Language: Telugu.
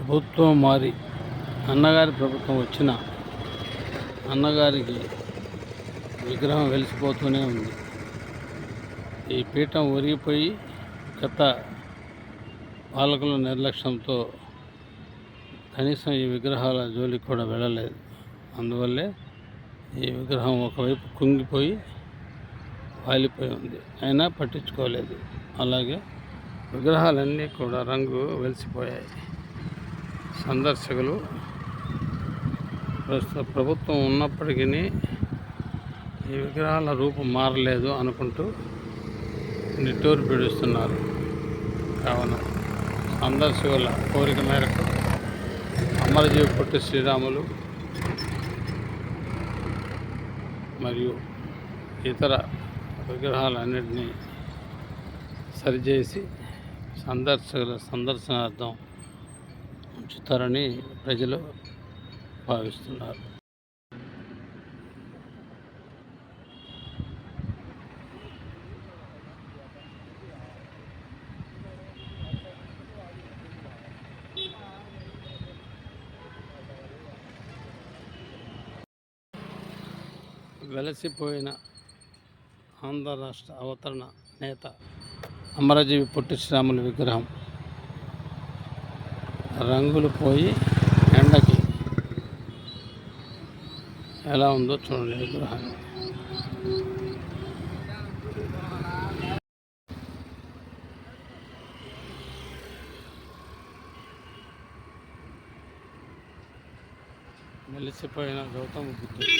ప్రభుత్వం మారి అన్నగారి ప్రభుత్వం వచ్చిన అన్నగారికి విగ్రహం వెలిసిపోతూనే ఉంది. ఈ పీఠం ఒరిగిపోయి గత పాలకుల నిర్లక్ష్యంతో కనీసం ఈ విగ్రహాల జోలికి కూడా వెళ్ళలేదు. అందువల్లే ఈ విగ్రహం ఒకవైపు కుంగిపోయి వాలిపోయి ఉంది, అయినా పట్టించుకోలేదు. అలాగే విగ్రహాలన్నీ కూడా రంగు వెలిసిపోయాయి. సందర్శకులు ప్రస్తుత ప్రభుత్వం ఉన్నప్పటికీ ఈ విగ్రహాల రూపం మారలేదు అనుకుంటూ నిట్టూరు పీడిస్తున్నారు. కావున సందర్శకుల కోరిక మేరకు అమరజీవి పొట్టి శ్రీరాములు మరియు ఇతర విగ్రహాలన్నింటినీ సరిచేసి సందర్శకుల సందర్శనార్థం ఉంచుతారని ప్రజలు భావిస్తున్నారు. వెలసిపోయిన ఆంధ్ర రాష్ట్ర అవతరణ నేత అమరజీవి పొట్టి శ్రీరాములు విగ్రహం రంగులు పోయి ఎండకి ఎలా ఉందో చూడండి. విగ్రహాన్ని వెలిసిపోయిన గౌతమ బుద్ధుడు